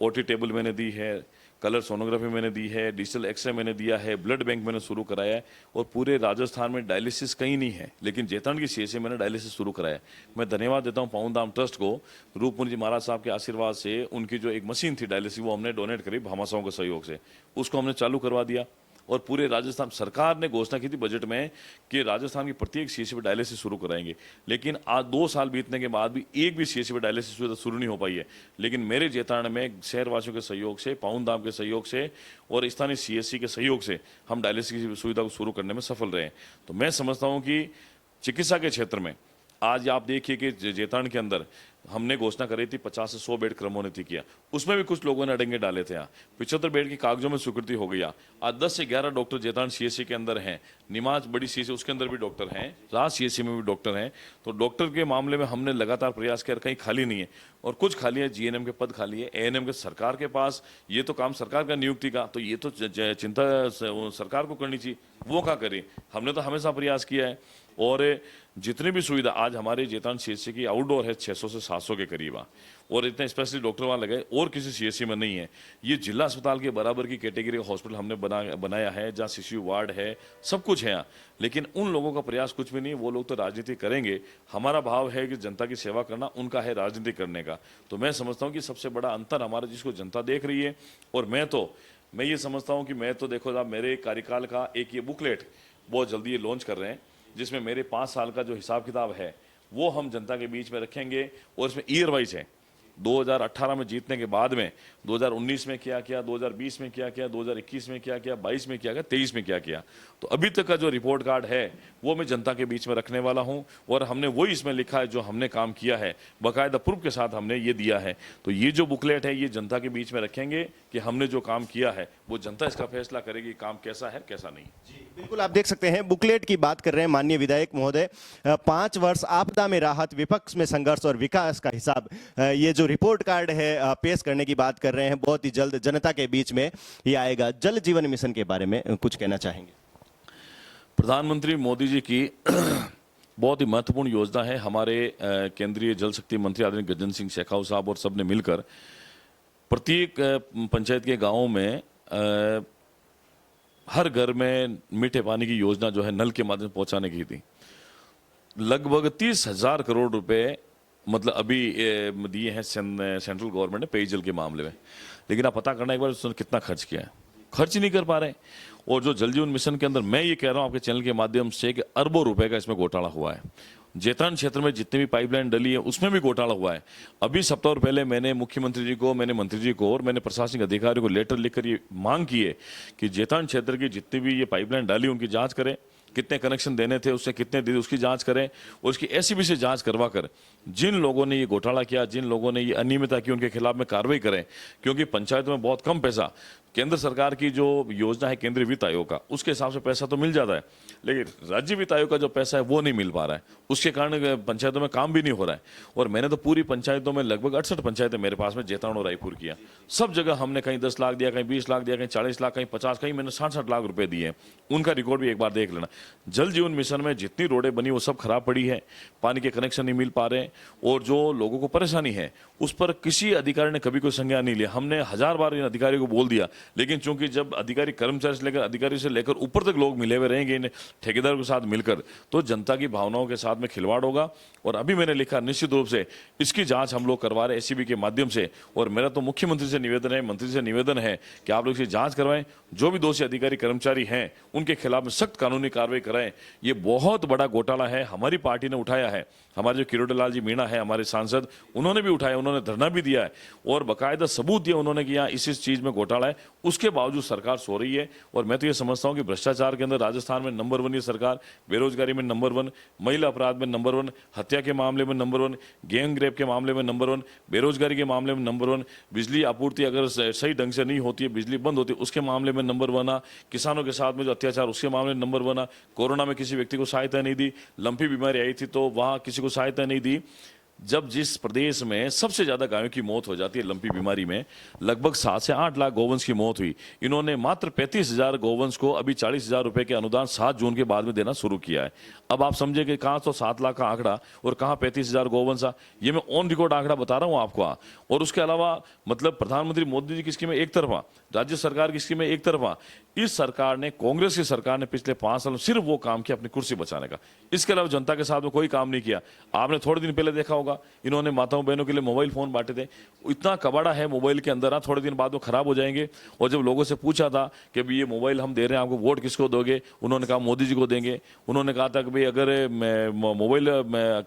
ओटी टेबल मैंने दी है, कलर सोनोग्राफी मैंने दी है, डिजिटल एक्सरे मैंने दिया है, ब्लड बैंक मैंने शुरू कराया है। और पूरे राजस्थान में डायलिसिस कहीं नहीं है, लेकिन जेतान की सीएससी मैंने डायलिसिस शुरू कराया है। मैं धन्यवाद देता हूँ पावन धाम ट्रस्ट को, रूपमुनि जी महाराज साहब के आशीर्वाद से उनकी जो एक मशीन थी डायलिसिस, वो हमने डोनेट करी भामाशाहों के सहयोग से, उसको हमने चालू करवा दिया। और पूरे राजस्थान सरकार ने घोषणा की थी बजट में कि राजस्थान की प्रत्येक सीएससी पर डायलिसिस शुरू कराएंगे, लेकिन आज 2 साल बीतने के बाद भी एक भी सीएससी पर डायलिसिस सुविधा शुरू नहीं हो पाई है। लेकिन मेरे जेतान में शहरवासियों के सहयोग से, पावन धाम के सहयोग से और स्थानीय सीएससी के सहयोग से हम डायलिसिस की सुविधा को शुरू करने में सफल रहे हैं। तो मैं समझता हूँ कि चिकित्सा के क्षेत्र में आज आप देखिए कि जेतान के अंदर हमने घोषणा करी थी 50 से 100 बेड क्रमोन्नति किया, उसमें भी कुछ लोगों ने अड़ंगे डाले थे। 75 बेड की कागजों में स्वीकृति हो गई। आज 10 से 11 डॉक्टर जेतान सीएससी के अंदर हैं, निमाज बड़ी सीएससी उसके अंदर भी डॉक्टर हैं, राज सीएससी में भी डॉक्टर हैं। तो डॉक्टर के मामले में हमने लगातार प्रयास किया, कहीं खाली नहीं है और कुछ खाली है, जीएनएम के पद खाली है, एएनएम के सरकार के पास, ये तो काम सरकार का नियुक्ति का, तो ये तो चिंता सरकार को करनी चाहिए, वो क्या करे। हमने तो हमेशा प्रयास किया है। और जितनी भी सुविधा आज हमारे जेतान सीएससी की आउटडोर है 600 से 700 के करीब, और इतने स्पेशलिस्ट डॉक्टर वहाँ लगे और किसी सीएससी में नहीं है। ये जिला अस्पताल के बराबर की कैटेगरी का हॉस्पिटल हमने बनाया है, जहाँ सीसीयू वार्ड है, सब कुछ है यहाँ। लेकिन उन लोगों का प्रयास कुछ भी नहीं, वो लोग तो राजनीति करेंगे। हमारा भाव है कि जनता की सेवा करना, उनका है राजनीति करने का। तो मैं समझता हूँ कि सबसे बड़ा अंतर हमारा, जिसको जनता देख रही है, और मैं ये समझता हूँ कि मैं तो देखो साहब, मेरे कार्यकाल का एक ये बुकलेट बहुत जल्दी ये लॉन्च कर रहे हैं, जिसमें मेरे 5 साल का जो हिसाब किताब है वो हम जनता के बीच में रखेंगे। और इसमें ईयर वाइज है, 2018 में जीतने के बाद में 2019 में क्या किया, 2020 में क्या किया, 2021 में क्या किया, 22 में क्या किया, 23 में क्या किया। तो अभी तक का जो रिपोर्ट कार्ड है वो मैं जनता के बीच में रखने वाला हूं। और हमने वही इसमें लिखा है जो हमने काम किया है, बाकायदा प्रूफ के साथ हमने ये दिया है। तो ये जो बुकलेट है ये जनता के बीच में रखेंगे कि हमने जो काम किया है, वो जनता इसका फैसला करेगी काम कैसा है कैसा नहीं। बिल्कुल, आप देख सकते हैं बुकलेट की बात कर रहे हैं माननीय विधायक महोदय। 5 वर्ष आपदा में राहत, विपक्ष में संघर्ष और विकास का हिसाब, ये जो रिपोर्ट कार्ड है पेश करने की बात कर रहे हैं, बहुत ही जल्द जनता के बीच में ये आएगा। जल जीवन मिशन के बारे में कुछ कहना चाहेंगे? प्रधानमंत्री मोदी जी की बहुत ही महत्वपूर्ण योजना है। हमारे केंद्रीय जल शक्ति मंत्री आदरणीय गजेंद्र सिंह शेखावत साहब और सबने मिलकर प्रत्येक पंचायत के गांवों में हर घर में मीठे पानी की योजना जो है नल के माध्यम से पहुंचाने की थी। लगभग 30,000 करोड़ रुपए मतलब अभी दिए हैं सेंट्रल गवर्नमेंट ने पेयजल के मामले में। लेकिन आप पता करना एक बार उसने कितना खर्च किया है, खर्च नहीं कर पा रहे। और जो जल जीवन मिशन के अंदर मैं ये कह रहा हूं आपके चैनल के माध्यम से कि अरबों रुपए का इसमें घोटाला हुआ है। जेतान क्षेत्र में जितनी भी पाइपलाइन डली है उसमें भी घोटाला हुआ है। अभी सप्ताह पहले मैंने मुख्यमंत्री जी को, मैंने मंत्री जी को और मैंने प्रशासनिक अधिकारियों को लेटर लिखकर ये मांग की है कि जेतान क्षेत्र की जितनी भी ये पाइपलाइन डाली उनकी जांच करें, कितने कनेक्शन देने थे, उससे कितने दिए उसकी जांच करें, और उसकी एसीबी से जांच करवा कर जिन लोगों ने ये घोटाला किया, जिन लोगों ने ये अनियमितता की, उनके खिलाफ में कार्रवाई करें। क्योंकि पंचायतों में बहुत कम पैसा, केंद्र सरकार की जो योजना है केंद्रीय वित्त आयोग का, उसके हिसाब से पैसा तो मिल जाता है, लेकिन राज्य वित्त आयोग का जो पैसा है वो नहीं मिल पा रहा है। उसके कारण पंचायतों में काम भी नहीं हो रहा है। और मैंने तो पूरी पंचायतों में लगभग 68 पंचायतें मेरे पास में जेतान और रायपुर किया, सब जगह हमने कहीं 10 लाख दिया, कहीं 20 लाख दिया, कहीं 40 लाख, कहीं 50, कहीं मैंने 60-60 लाख रुपए दिए। उनका रिकॉर्ड भी एक बार देख लेना। जल जीवन मिशन में जितनी रोडें बनी वो सब खराब पड़ी है, पानी के कनेक्शन नहीं मिल पा रहे, और जो लोगों को परेशानी है उस पर किसी अधिकारी ने कभी कोई संज्ञान नहीं लिया। हमने 1000 बार इन अधिकारियों को बोल दिया, लेकिन चूंकि जब अधिकारी कर्मचारी से लेकर अधिकारी से लेकर ऊपर तक लोग मिले हुए रहेंगे इन ठेकेदारों के साथ मिलकर, तो जनता की भावनाओं के साथ में खिलवाड़ होगा। और अभी मैंने लिखा निश्चित रूप से इसकी जांच हम लोग करवा रहे हैं एसीबी के माध्यम से। और मेरा तो मुख्यमंत्री से निवेदन है, मंत्री से निवेदन है कि आप लोग इसकी जांच करवाएं, जो भी दोषी अधिकारी कर्मचारी हैं उनके खिलाफ में सख्त कानूनी कार्रवाई कराएं। ये बहुत बड़ा घोटाला है, हमारी पार्टी ने उठाया है, हमारे जो किरोड़ीलाल जी मीणा है हमारे सांसद, उन्होंने भी उठाया, उन्होंने धरना भी दिया है और बाकायदा सबूत दिया उन्होंने कि यहाँ इस चीज में घोटाला है। उसके बावजूद सरकार सो रही है। और मैं तो ये समझता हूँ कि भ्रष्टाचार के अंदर राजस्थान में नंबर 1 ये सरकार, बेरोजगारी में नंबर 1, महिला अपराध में नंबर 1, हत्या के मामले में नंबर 1, गैंग रेप के मामले में नंबर 1, बेरोजगारी के मामले में नंबर 1, बिजली आपूर्ति अगर सही ढंग से नहीं होती है, बिजली बंद होती है, उसके मामले में नंबर 1, किसानों के साथ में जो अत्याचार उसके मामले में नंबर 1, कोरोना में किसी व्यक्ति को सहायता नहीं दी, लंपी बीमारी आई थी तो वहां किसी को सहायता नहीं दी, जब जिस प्रदेश में सबसे ज्यादा गायों की मौत हो जाती है लंपी बीमारी में, लगभग 7 से 8 लाख गौवंश की मौत हुई, इन्होंने मात्र 35,000 गौवंश को अभी 40,000 रुपए के अनुदान 7 जून के बाद में देना शुरू किया है। अब आप समझे कि कहाँ तो 7 लाख का आंकड़ा और कहाँ 35,000 गौवंश। ये मैं ऑन रिकॉर्ड आंकड़ा बता रहा हूँ आपको। और उसके अलावा मतलब प्रधानमंत्री मोदी जी की स्कीमें एक तरफा, राज्य सरकार की स्कीमें एक तरफा। इस सरकार ने, कांग्रेस की सरकार ने पिछले 5 साल में सिर्फ वो काम किया अपनी कुर्सी बचाने का, इसके अलावा जनता के साथ में कोई काम नहीं किया। आपने थोड़े दिन पहले देखा होगा, इन्होंने माताओं बहनों के लिए मोबाइल फोन बांटे थे। इतना कबाड़ा है मोबाइल के अंदर, थोड़े दिन बाद वो खराब हो जाएंगे। और जब लोगों से पूछा था कि भाई ये मोबाइल हम दे रहे हैं आपको, वोट किसको दोगे, उन्होंने कहा मोदी जी को देंगे। उन्होंने कहा था कि भाई अगर मोबाइल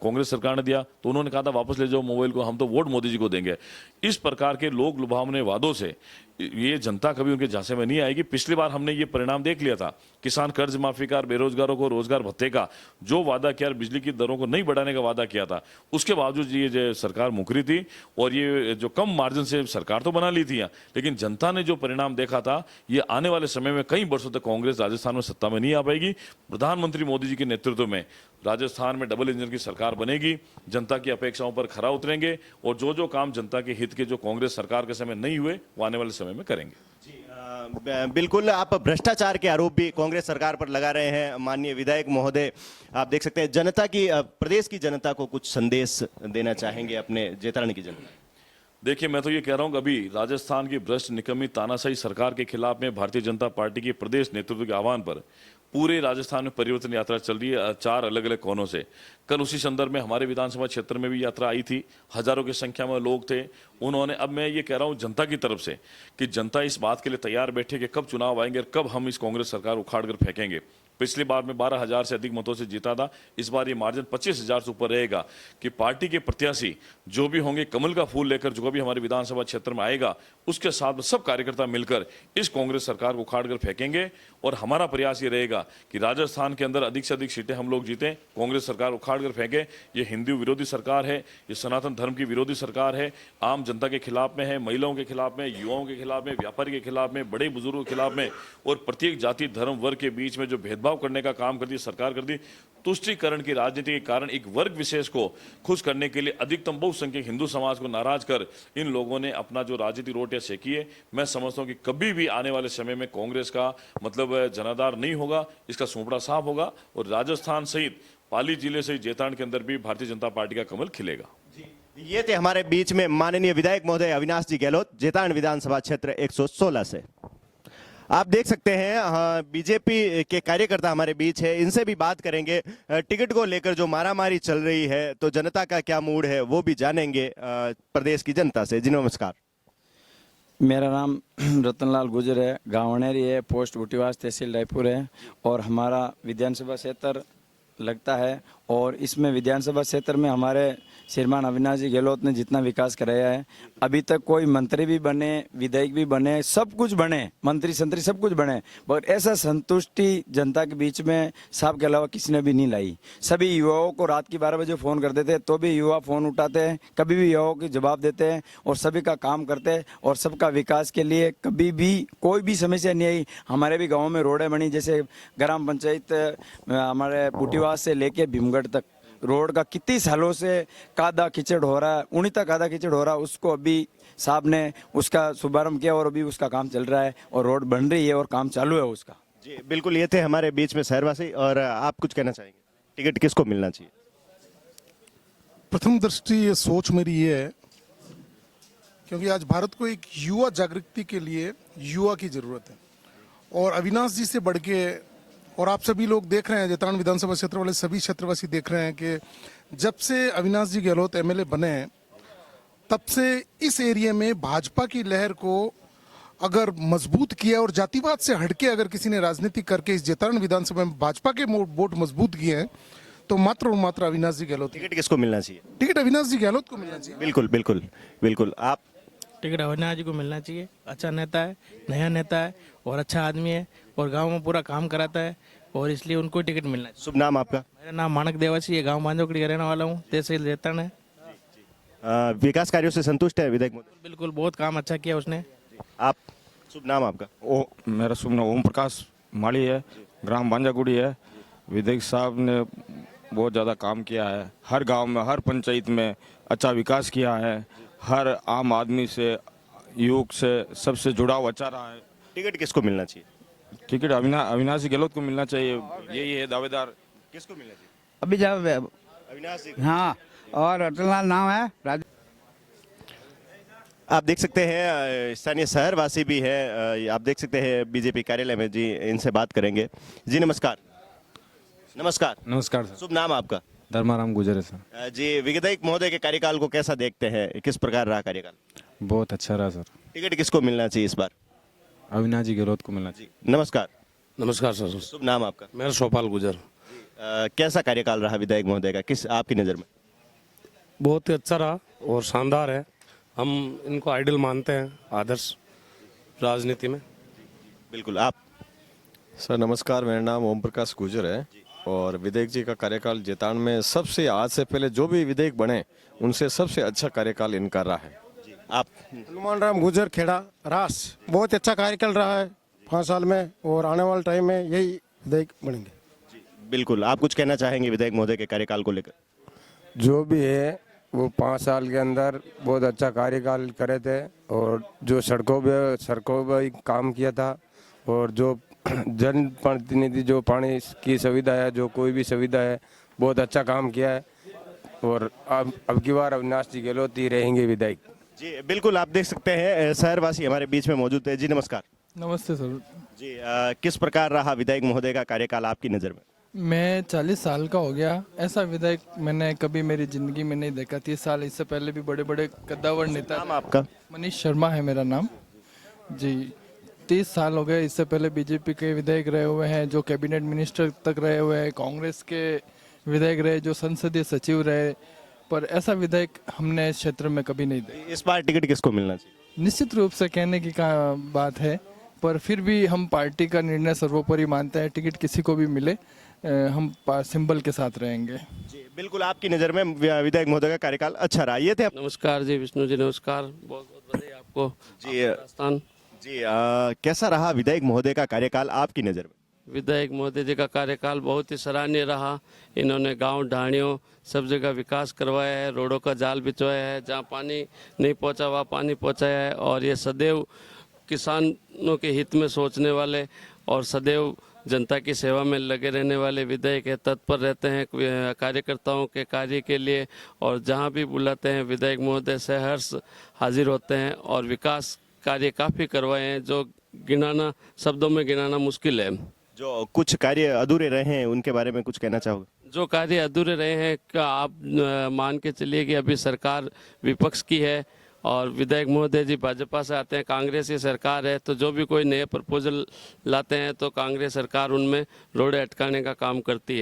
कांग्रेस सरकार ने दिया तो उन्होंने कहा था वापस ले जाओ मोबाइल को, हम तो वोट मोदी जी को देंगे। इस प्रकार के लोग लुभावने वादों से ये जनता कभी उनके झांसे में नहीं आएगी। पिछली बार हमने ये परिणाम देख लिया था, किसान कर्ज माफी का, बेरोजगारों को रोजगार भत्ते का जो वादा किया, बिजली की दरों को नहीं बढ़ाने का वादा किया था, उसके बावजूद ये जो सरकार मुकरी थी। और ये जो कम मार्जिन से सरकार तो बना ली थी, लेकिन जनता ने जो परिणाम देखा था, ये आने वाले समय में कई वर्षों तक कांग्रेस राजस्थान में सत्ता में नहीं आ पाएगी। प्रधानमंत्री मोदी जी के नेतृत्व में राजस्थान में डबल इंजन की सरकार बनेगी, जनता की अपेक्षाओं पर खरा उतरेंगे और जो जो काम जनता के हित के जो कांग्रेस सरकार के समय नहीं हुए, वो आने वाले समय में करेंगे। बिल्कुल, आप भ्रष्टाचार के आरोप भी कांग्रेस सरकार पर लगा रहे हैं माननीय विधायक महोदय। आप देख सकते हैं जनता की, प्रदेश की जनता को कुछ संदेश देना चाहेंगे अपने जेतारन की जनता? देखिए, मैं तो ये कह रहा हूं कि अभी राजस्थान की भ्रष्ट निकम्मी तानाशाही सरकार के खिलाफ में भारतीय जनता पार्टी के प्रदेश नेतृत्व के आह्वान पर पूरे राजस्थान में परिवर्तन यात्रा चल रही है 4 अलग अलग कोनों से। कल उसी संदर्भ में हमारे विधानसभा क्षेत्र में भी यात्रा आई थी, हजारों की संख्या में लोग थे। उन्होंने, अब मैं ये कह रहा हूं जनता की तरफ से कि जनता इस बात के लिए तैयार बैठे कि कब चुनाव आएंगे और कब हम इस कांग्रेस सरकार उखाड़ कर फेंकेंगे। पिछली बार में 12,000 से अधिक मतों से जीता था, इस बार ये मार्जिन 25,000 से ऊपर रहेगा कि पार्टी के प्रत्याशी जो भी होंगे कमल का फूल लेकर, जो भी हमारे विधानसभा क्षेत्र में आएगा उसके साथ में सब कार्यकर्ता मिलकर इस कांग्रेस सरकार को उखाड़ कर फेंकेंगे। और हमारा प्रयास ये रहेगा कि राजस्थान के अंदर अधिक से अधिक सीटें हम लोग जीतें, कांग्रेस सरकार उखाड़ कर फेंके। ये हिंदू विरोधी सरकार है, ये सनातन धर्म की विरोधी सरकार है, आम जनता के खिलाफ में है, महिलाओं के खिलाफ में, युवाओं के खिलाफ में, व्यापारी के खिलाफ में, बड़े बुजुर्गों के खिलाफ में और प्रत्येक जाति धर्म वर्ग के बीच में जो भेदभाव करने का काम करती सरकार करती। तुष्टीकरण की राजनीति के कारण एक वर्ग विशेष को खुश करने के लिए अधिकतम बहुसंख्यक हिंदू समाज को नाराज कर इन लोगों ने अपना जो राजनीतिक रोटियां सेकी है। मैं समझता हूं कि कभी भी आने वाले समय में कांग्रेस का मतलब जनाधार नहीं होगा, इसका सूपड़ा साफ होगा और राजस्थान सहित पाली जिले से जेतान के अंदर भी भारतीय जनता पार्टी का कमल खिलेगा। ये थे हमारे बीच में माननीय विधायक महोदय अविनाश जी गहलोत, जेतान विधानसभा क्षेत्र 116 से। आप देख सकते हैं बीजेपी के कार्यकर्ता हमारे बीच है, इनसे भी बात करेंगे। टिकट को लेकर जो मारामारी चल रही है तो जनता का क्या मूड है वो भी जानेंगे प्रदेश की जनता से। जी नमस्कार। मेरा नाम रतनलाल गुजर है, गाँव अनेरी है, पोस्ट गुटीवास, तहसील रायपुर है और हमारा विधानसभा क्षेत्र लगता है। और इसमें विधानसभा क्षेत्र में हमारे श्रीमान अविनाश जी गहलोत ने जितना विकास कराया है, अभी तक कोई मंत्री भी बने, विधायक भी बने, सब कुछ बने, मंत्री संतरी सब कुछ बने, मगर ऐसा संतुष्टि जनता के बीच में साहब के अलावा किसी ने भी नहीं लाई। सभी युवाओं को रात की 12 बजे फ़ोन करते थे तो भी युवा फ़ोन उठाते हैं, कभी भी युवाओं के जवाब देते हैं और सभी का काम करते हैं और सबका विकास के लिए कभी भी कोई भी समस्या नहीं आई। हमारे भी गाँव में रोडें बनी, जैसे ग्राम पंचायत हमारे बुटीवास से लेके भीमगढ़ तक रोड का कितनी सालों से कादा कीचड़ हो रहा है, उन्हीं तक कादा कीचड़ हो रहा है, उसको अभी साहब ने उसका शुभारंभ किया और अभी उसका काम चल रहा है और रोड बन रही है और काम चालू है उसका। जी बिल्कुल, ये थे हमारे बीच में शहरवासी। और आप कुछ कहना चाहेंगे, टिकट किसको मिलना चाहिए? प्रथम दृष्टि ये सोच मेरी ये है, क्योंकि आज भारत को एक युवा जागृति के लिए युवा की जरूरत है और अविनाश जी से बढ़ के, और आप सभी लोग देख रहे हैं, जेतान विधानसभा क्षेत्र वाले सभी क्षेत्रवासी देख रहे हैं कि जब से अविनाश जी गहलोत एमएलए बने हैं तब से इस एरिया में भाजपा की लहर को अगर मजबूत किया और जातिवाद से हटके अगर किसी ने राजनीति करके इस जेतान विधानसभा में भाजपा के वोट मजबूत किए हैं तो मात्र और मात्र अविनाश जी गहलोत। टिकट किसको मिलना चाहिए? टिकट अविनाश जी गहलोत को मिलना चाहिए। बिल्कुल बिल्कुल बिल्कुल। आप? टिकट अविनाश जी को मिलना चाहिए। अच्छा नेता है, नया नेता है और अच्छा आदमी है और गांव में पूरा काम कराता है और इसलिए उनको टिकट मिलना चाहिए। शुभ नाम आपका? मेरा नाम मानक देवासी है, गांव बांजोकड़ी का रहने वाला हूँ, तहसील जेतान है। विकास कार्यों से संतुष्ट है विधायक महोदय? बिल्कुल, बहुत काम अच्छा किया उसने। आप? शुभ नाम आपका? मेरा शुभ नाम ओम प्रकाश माली है, ग्राम बांजागुड़ी है। विधायक साहब ने बहुत ज़्यादा काम किया है। हर गांव में, हर पंचायत में अच्छा विकास किया है। हर आम आदमी से, युवक से, सबसे जुड़ाव अच्छा रहा है। टिकट किसको मिलना चाहिए? टिकट अविनाश गहलोत को मिलना चाहिए, यही है दावेदार। किसको मिलना चाहिए? अभी जब अविनाश जी। हाँ, और रतनलाल नाम है आप देख सकते हैं स्थानीय शहरवासी भी है, आप देख सकते हैं बीजेपी कार्यालय में जी, इनसे बात करेंगे। जी नमस्कार। नमस्कार। नमस्कार सर। शुभ नाम आपका? धर्माराम गुजर है सर। जी, विधायक महोदय के कार्यकाल को कैसा देखते हैं, किस प्रकार रहा कार्यकाल? बहुत अच्छा रहा सर। टिकट किसको मिलना चाहिए इस बार? अविनाश जी गहलोत को मिलना चाहिए। नमस्कार। नमस्कार सर। शुभ नाम आपका? मेरा सोपाल गुजर। कैसा कार्यकाल रहा विधायक महोदय का, किस आपकी नज़र में? बहुत ही अच्छा रहा और शानदार है। हम इनको आइडल मानते हैं, आदर्श राजनीति में। बिल्कुल। आप? सर नमस्कार, मेरा नाम ओम प्रकाश गुजर है और विधायक जी का कार्यकाल जेतान में सबसे, आज से पहले जो भी विधायक बने उनसे सबसे अच्छा कार्यकाल इनका रहा है। आप? हनुमान राम गुजर खेड़ा रास, बहुत अच्छा कार्यकाल रहा है 5 साल में, और आने वाले टाइम में यही विधायक बनेंगे। बिल्कुल। आप कुछ कहना चाहेंगे विधायक महोदय के कार्यकाल को लेकर? जो भी है वो 5 साल के अंदर बहुत अच्छा कार्यकाल करे थे, और जो सड़कों पे काम किया था, और जो जनप्रतिनिधि जो पानी की सुविधा है, जो कोई भी सुविधा है, बहुत अच्छा काम किया है। और अब की बार अविनाश जी गहलोत ही रहेंगे विधायक। जी बिल्कुल। आप देख सकते हैं शहरवासी हमारे बीच में मौजूद है। जी नमस्कार। नमस्ते सर। जी किस प्रकार रहा विधायक महोदय का कार्यकाल आपकी नज़र में? मैं 40 साल का हो गया, ऐसा विधायक मैंने कभी मेरी ज़िंदगी में नहीं देखा। 30 साल इससे पहले भी बड़े बड़े कद्दावर नेता। नाम आपका? मनीष शर्मा है मेरा नाम जी। 30 साल हो गए, इससे पहले बीजेपी के विधायक रहे हुए हैं, जो कैबिनेट मिनिस्टर तक रहे हुए हैं, कांग्रेस के विधायक रहे, जो संसदीय सचिव रहे, पर ऐसा विधायक हमने इस क्षेत्र में कभी नहीं देखा। इस बार टिकट किसको मिलना चाहिए? निश्चित रूप से कहने की बात है, पर फिर भी हम पार्टी का निर्णय सर्वोपरि मानते हैं। टिकट किसी को भी मिले, हम सिंबल के साथ रहेंगे। जी बिल्कुल। आपकी नज़र में विधायक महोदय का कार्यकाल अच्छा रहा, ये थे? नमस्कार जी, विष्णु जी नमस्कार। बहुत बहुत बधाई आपको। जी राजस्थान जी कैसा रहा विधायक महोदय का कार्यकाल आपकी नज़र में? विधायक महोदय जी का कार्यकाल बहुत ही सराहनीय रहा। इन्होंने गांव ढाणियों सब जगह विकास करवाया है, रोडों का जाल बिछवाया है, जहां पानी नहीं पहुंचा वहाँ पानी पहुंचाया है, और ये सदैव किसानों के हित में सोचने वाले और सदैव जनता की सेवा में लगे रहने वाले विधायक है। तत्पर रहते हैं कार्यकर्ताओं के कार्य के लिए, और जहां भी बुलाते हैं विधायक महोदय सहर्ष हाजिर होते हैं, और विकास कार्य काफ़ी करवाए हैं जो गिनाना, शब्दों में गिनाना मुश्किल है। जो कुछ कार्य अधूरे रहे हैं उनके बारे में कुछ कहना चाहोगे? जो कार्य अधूरे रहे हैं, क्या आप मान के चलिए कि अभी सरकार विपक्ष की है और विधायक महोदय जी भाजपा से आते हैं, कांग्रेस की सरकार है, तो जो भी कोई नए प्रपोजल लाते हैं तो कांग्रेस सरकार उनमें रोड़े अटकाने का काम करती है।